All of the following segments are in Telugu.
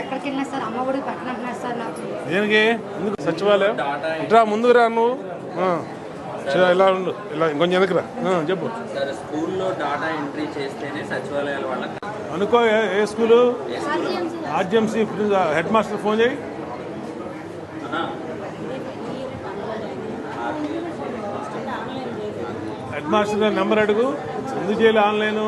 ఎక్కడికి వెళ్ళినా సార్ అమ్మ ఒడి పక్కన అంటున్నారు సార్ నాకు. దేనికి సచివాలయం ఇట్లా ముందుకు రా నువ్వు ఇలా ఉండు, ఇలా ఇంకొంచెం వెనకరా చెప్పు. స్కూల్లో డాటా ఎంట్రీ చేస్తేనే సచివాలయాల వాళ్ళకి అనుకో. ఏ స్కూలు? ఆర్జీఎంసీ. హెడ్ మాస్టర్ ఫోన్ చేయి. హెడ్ మాస్టర్ నెంబర్ అడుగు. ఎందుకు చేయలే ఆన్లైన్?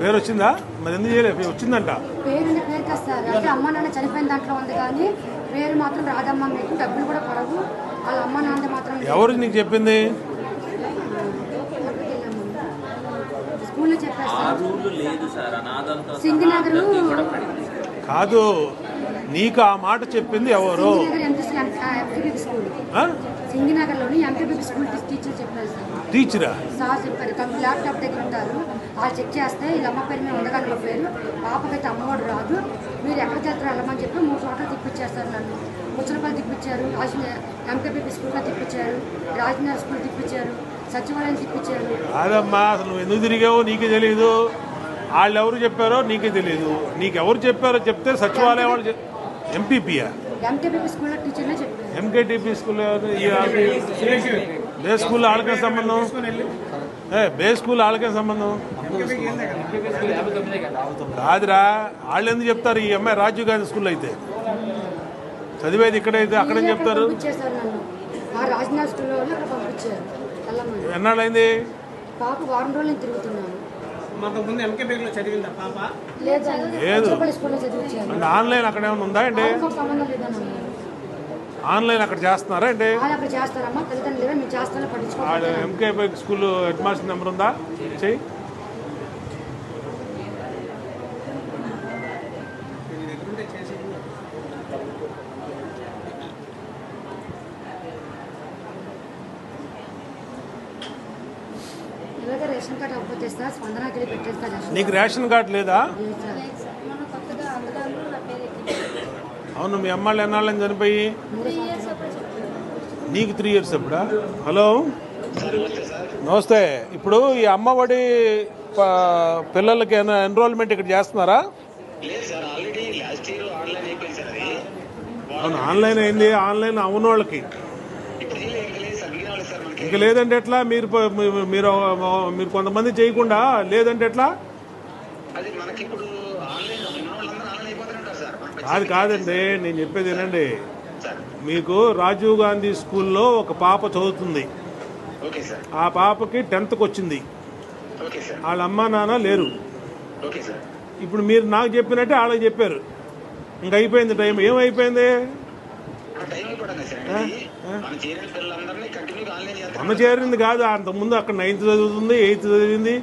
పేరు వచ్చిందా? మరి ఎందుకు చేయలేదు? వచ్చిందంట. పేరు కాదు సార్, అంటే అమ్మ నాన్న చనిపోయిన దాంట్లో ఉంది కానీ పేరు మాత్రం రాదమ్మ. మీకు డబ్బులు కూడా పడవు. వాళ్ళ అమ్మ నాన్న మాత్రం. ఎవరు నీకు చెప్పింది? స్కూల్లో చెప్పారు సార్. సింగనగర్ కాదు, నీకు ఆ మాట చెప్పింది ఎవరు? సింగనగర్లోని ఎంపీబీ స్కూల్ టీచర్ చెప్పారు సార్. టీచరా? సార్ చెప్పారు. ల్యాప్టాప్ దగ్గర ఉంటారు, వాళ్ళు చెక్ చేస్తే వీళ్ళ అమ్మ పేరు మీద ఉండగానే మా పేరు, పాపకైతే అమ్మఒడు రాదు, మీరు ఎక్కడికి వెళ్తారు వెళ్ళమని చెప్పి 3 చోట్ల తిప్పించేస్తారు. నన్ను ముచ్చలపల్లి తిప్పించారు, ఎంపీబీ స్కూల్లో తిప్పించారు, రాజనగర్ స్కూల్ తిప్పించారు, సచివాలయం తిప్పించారు. కాదమ్మా, అసలు నువ్వు ఎందుకు తిరిగావో నీకే తెలియదు. వాళ్ళు ఎవరు చెప్పారో నీకే తెలియదు. నీకు ఎవరు చెప్పారో చెప్తే సచివాలయం వాళ్ళు. ఎంపీపీయా? ఎంకేపీ స్కూల్లో టీచర్నే చెప్పారు. ఎంకేటీపీ స్కూల్లో బే స్కూల్లో వాళ్ళకే సంబంధం? బే స్కూల్ వాళ్ళకే సంబంధం కాదురా. వాళ్ళు ఎందుకు చెప్తారు? ఈ అమ్మాయి రాజీవ్ గాంధీ స్కూల్లో అయితే చదివేది, ఇక్కడైతే అక్కడేం చెప్తారు? ఎన్నాళ్ళైంది? పాప వారం రోజులు తిరుగుతున్నాను. లేదు. అంటే ఆన్లైన్ అక్కడ ఏమైనా ఉందా అండి? ఆన్లైన్ అక్కడ చేస్తున్నారా అండి? MK school head master number ఉందా? చెయ్యి. నీకు రేషన్ కార్డు లేదా? అవును. మీ అమ్మాళ్ళు ఎన్నాళ్ళని చనిపోయి? నీకు 3 years అప్పుడా? హలో, నమస్తే. ఇప్పుడు ఈ అమ్మఒడి పిల్లలకి ఎన్రోల్మెంట్ ఇక్కడ చేస్తున్నారా? అవును, ఆన్లైన్ అయింది. ఆన్లైన్ అవును వాళ్ళకి ఇంకా లేదంటే ఎట్లా? మీరు మీరు మీరు కొంతమంది చేయకుండా లేదంటే ఎట్లా? అది కాదండి, నేను చెప్పేది వినండి. మీకు రాజీవ్ గాంధీ స్కూల్లో ఒక పాప చదువుతుంది. ఆ పాపకి 10th వచ్చింది. వాళ్ళ అమ్మ నాన్న లేరు. ఇప్పుడు మీరు నాకు చెప్పినట్టే వాళ్ళకి చెప్పారు. ఇంకా అయిపోయింది టైం. ఏమైపోయింది? మొన్న చేరింది కాదు, అంతకుముందు అక్కడ 9th చదువుతుంది, 8th చదివింది,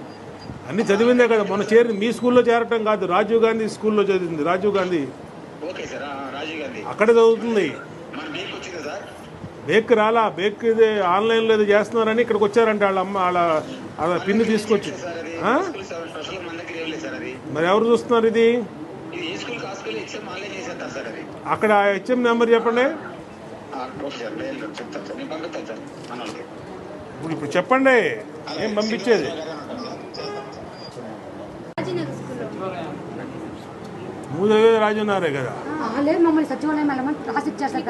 అన్ని చదివిందే కదా. మొన్న చేరింది మీ స్కూల్లో చేరటం కాదు, రాజీవ్ గాంధీ స్కూల్లో చదివింది. రాజీవ్ గాంధీ అక్కడే చదువుతుంది. బేక్ రాలా. బేక్ ఇది ఆన్లైన్లో ఏదో చేస్తున్నారని ఇక్కడికి వచ్చారంటే వాళ్ళ అమ్మ వాళ్ళ పిన్ని తీసుకొచ్చి. మరి ఎవరు చూస్తున్నారు ఇది? అక్కడ హెచ్ఎం నెంబర్ చెప్పండి. ఇప్పుడు చెప్పండి, ఏం పంపించేది? మూడు రాజున్నారే కదా. మమ్మల్ని సచివాలయం వెళ్ళమని రాసి ఇచ్చేస్తారు.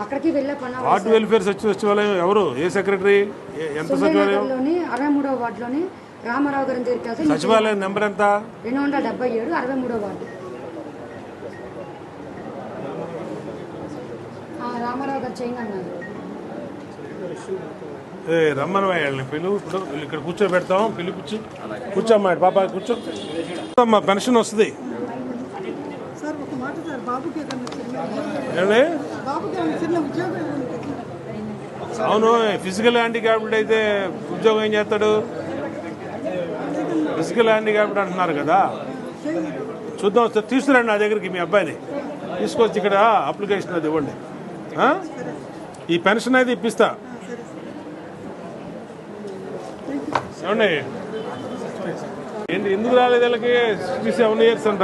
అక్కడికి వెళ్ళే వార్డు వెల్ఫేర్ సచివాలయం ఎవరు? ఏ సెక్రటరీ? ఎంత సచివాలయం? 63వ వార్డులోని రామారావు గారి దగ్గరికి. సచివాలయం నెంబర్ ఎంత? 277, 63వ వార్డు. రామారావు గారు చేయండి అన్నారు. రమ్మని వాళ్ళని పిలువు. ఇప్పుడు ఇక్కడ కూర్చోబెడతాం. పిలిపించి కూర్చోమ్మా. పాప కూర్చో. మా పెన్షన్ వస్తుంది. అవును, ఫిజికల్ హ్యాండిక్యాప్డ్ అయితే ఉద్యోగం ఏం చేస్తాడు? ఫిజికల్ హ్యాండిక్యాప్డ్ అంటున్నారు కదా. చూద్దాం, తీసుకురండి నా దగ్గరికి మీ అబ్బాయిని తీసుకొచ్చి ఇక్కడ అప్లికేషన్ అది ఇవ్వండి. ఈ పెన్షన్ అయితే ఇప్పిస్తా. ఏమండి, ఏంటి ఎందుకు రాలేదు వీళ్ళకి? 67 years అంట.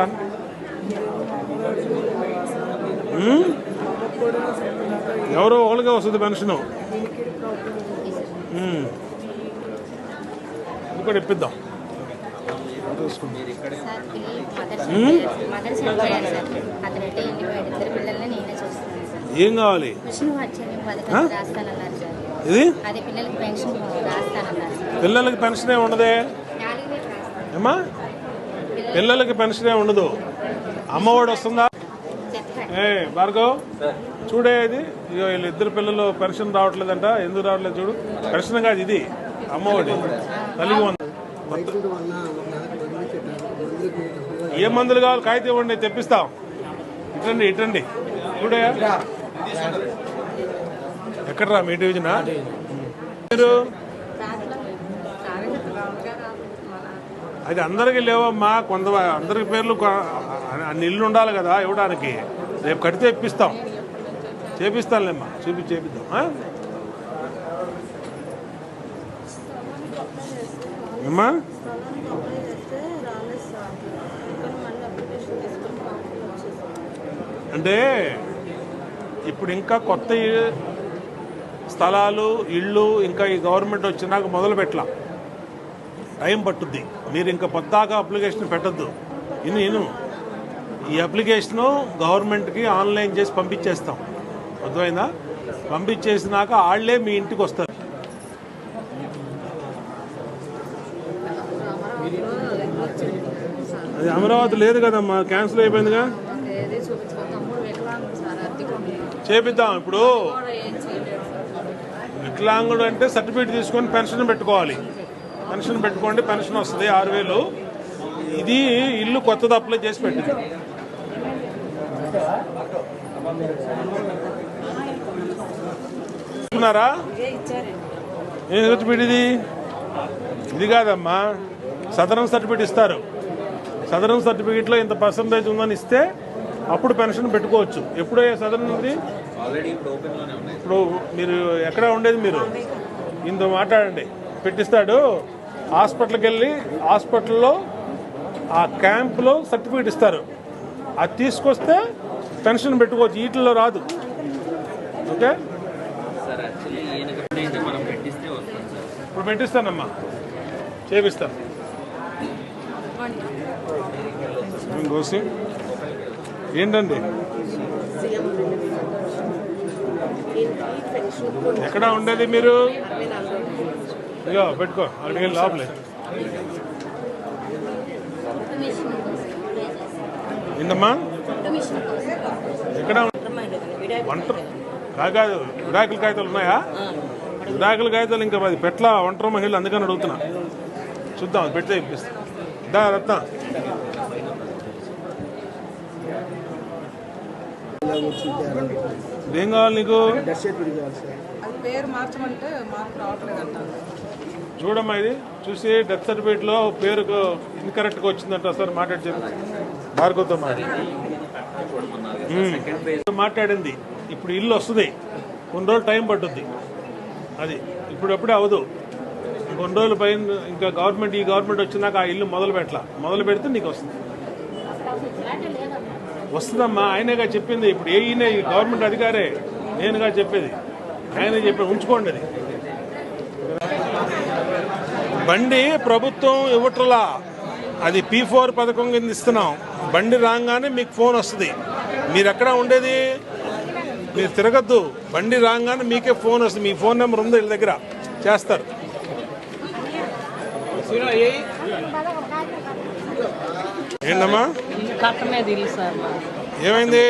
ఎవరో ఒకరికే వస్తుంది పెన్షను. ఇది కూడా ఇప్పిద్దాం. మీరు ఇక్కడే సార్ మదర్ చనిపోయారు సార్. అతనైతే వెళ్ళిపోయాడు. ఇద్దరు పిల్లల్ని నేనే చూస్తున్నాను సార్. ఏం కావాలి? మిషన్ వచ్చేది పథకం రాస్తానన్నారు సార్. ఇది అదే పిల్లలకి పెన్షన్ రాస్తానన్నారు సార్. పిల్లలకి పెన్షనే ఉండదే 4 వేలు రాస్తాను ఏమా? పిల్లలకి పెన్షనే ఉండదు. అమ్మఒడి వస్తుందా? చెప్పండి. ఏ భార్గవ్ చూడే ఇది ఇగో వీళ్ళు ఇద్దరు పిల్లలు పెన్షన్ రావట్లేదంట. ఎందుకు రావట్లేదు చూడు. పెన్షన్ కాదు ఇది అమ్మఒడి. తల్లికి ఏ మందులు కావాలి కాగితం ఇవ్వండి తెప్పిస్తాం. ఇటండి ఇటండి చూడే. ఎక్కడరా మీ డివిజనా మీరు? అది అందరికి లేవమ్మా. కొంత అందరికి పేర్లు అన్ని ఇల్లు ఉండాలి కదా ఇవ్వడానికి. రేపు కడితే ఇప్పిస్తాం. చేపిస్తానులేమ్మా. చేపిద్దాం. ఏమ్మా? అంటే ఇప్పుడు ఇంకా కొత్త స్థలాలు ఇళ్ళు ఇంకా ఈ గవర్నమెంట్ వచ్చినాక మొదలు పెట్టాం. టైం పట్టుద్ది. మీరు ఇంకా పొద్దాకా అప్లికేషన్ పెట్టద్దు. ఇను ఈ అప్లికేషను గవర్నమెంట్కి ఆన్లైన్ చేసి పంపించేస్తాం. అర్థమైందా? పంపించేసినాక వాళ్ళే మీ ఇంటికి వస్తారు. అది అమరావతి లేదు కదమ్మా, క్యాన్సిల్ అయిపోయిందిగా. చేపిద్దాం. ఇప్పుడు వికలాంగుడు అంటే సర్టిఫికేట్ తీసుకొని పెన్షన్ పెట్టుకోవాలి. పెన్షన్ పెట్టుకోండి, పెన్షన్ వస్తుంది 6000. ఇది ఇల్లు కొత్తది అప్లై చేసి పెట్టింది. ఇస్తున్నారా? ఏం సర్టిఫికేట్ ఇది? ఇది కాదమ్మా, సదరన్ సర్టిఫికేట్ ఇస్తారు. సదరన్ సర్టిఫికేట్లో ఇంత పర్సంటేజ్ ఉందని ఇస్తే అప్పుడు పెన్షన్ పెట్టుకోవచ్చు. ఎప్పుడో సదరన్ ఉంది ఆల్రెడీ ఓపెన్ లోనే ఉన్నాయి. ఇప్పుడు మీరు ఎక్కడ ఉండేది? మీరు ఇంత మాట్లాడండి. పెట్టిస్తాడు. హాస్పిటల్కి వెళ్ళి హాస్పిటల్లో ఆ క్యాంప్లో సర్టిఫికేట్ ఇస్తారు. అది తీసుకొస్తే పెన్షన్ పెట్టుకోవచ్చు. వీటిల్లో రాదు. ఓకే సార్ యాక్చువల్లీ ఈయనకి ఎప్పుడైతే మనం పెట్టిస్తే వస్తుంది సార్. ఇప్పుడు పెట్టిస్తానమ్మా, చేపిస్తాను. కోసి ఏంటండి? ఎక్కడ ఉండేది మీరు? ఇక పెట్టుకో. అక్కడికి లోపలే. ఏంటమ్మా? ఎక్కడ వంట కాదు, విడాకుల కాగితాలు ఉన్నాయా? విడాకుల కాగితాలు ఇంకా అది పెట్ల ఒంటరి మహిళలు, అందుకని అడుగుతున్నా. చూద్దాం, అది పెడితే ఇప్పిస్తా. దా రత్న. ఏం కావాలి నీకు? చూడమ్మా, ఇది చూసి డెత్ సర్టిఫికేట్లో పేరుకు ఇన్కరెక్ట్గా వచ్చిందంట. సార్ మాట్లాడి చెప్పి భార్గవతో మాట్లాడింది. ఇప్పుడు ఇల్లు వస్తుంది, కొన్ని రోజులు టైం పట్టుద్ది. అది ఇప్పుడప్పుడే అవదు. కొన్ని రోజుల పైన ఇంకా ఈ గవర్నమెంట్ వచ్చినాక ఆ ఇల్లు మొదలు పెడితే నీకు వస్తుంది. వస్తుందమ్మా. ఆయనగా చెప్పింది. ఇప్పుడు ఈయన ఈ గవర్నమెంట్ అధికారే, నేనుగా చెప్పేది. ఆయనే చెప్పాడు ఉంచుకోండి. అది బండి ప్రభుత్వం ఇవ్వట్లా, అది P4 పథకం కింద ఇస్తున్నాం. బండి రాగానే మీకు ఫోన్ వస్తుంది. మీరు ఎక్కడ ఉండేది? మీరు తిరగద్దు. బండి రాగానే మీకే ఫోన్ వస్తుంది. మీ ఫోన్ నెంబర్ ఉంది వీళ్ళ దగ్గర, చేస్తారు. ఏంటమ్మా? ఏమైంది?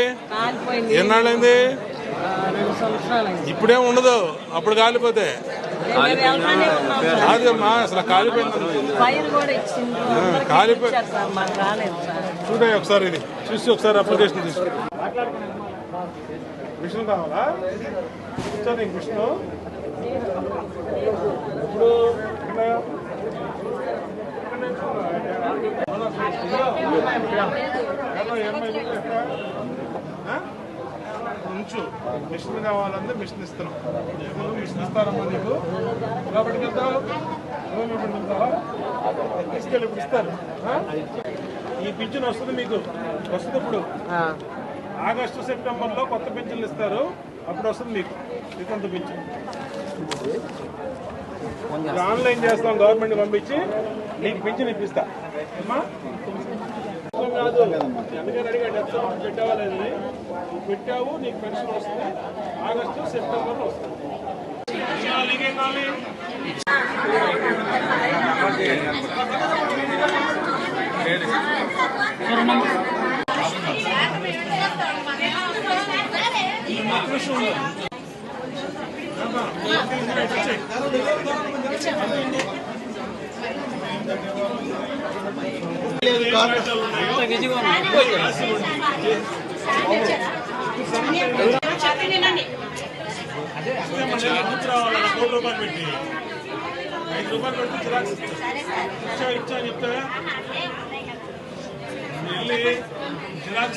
ఎన్నాళ్ళైంది? ఇప్పుడేం ఉండదు, అప్పుడు కాలిపోతే. కాదమ్మా, అసలు కాలిపోయింది. చూడే ఒకసారి, ఇది చూసి ఒకసారి అప్లికేషన్ తీసుకో. విష్ణు కావాలా? విష్ణు ఇప్పుడు ఉంచు. మిషన్ కావాలంటే మిషన్ ఇస్తున్నాం. మిషన్ ఇస్తారమ్మా నీకు. కాబట్టి వెళ్తావు, తీసుకెళ్ళి ఇప్పుడు ఇస్తారు. ఈ పింఛన్ వస్తుంది మీకు, వస్తుంది. ఇప్పుడు ఆగస్టు సెప్టెంబర్లో కొత్త పింఛన్లు ఇస్తారు. అప్పుడు వస్తుంది మీకు ఇంత పింఛన్. ఆన్లైన్ చేస్తాం, గవర్నమెంట్ పంపించి నీకు పింఛన్ ఇప్పిస్తా. అమ్మా కాదు అందుకని అడిగా డెత్ సర్టిఫికేట్ పెట్టావా లేదని. నువ్వు పెట్టావు, నీకు పెన్షన్ వస్తుంది. ఆగస్టు సెప్టెంబర్లో వస్తుంది. నీకేం కావాలి? ₹1 పెట్టి 5 రూపాయలు పెట్టి జిరాక్స్ ఇచ్చా అని చెప్తావా? వెళ్ళి జిరాక్స్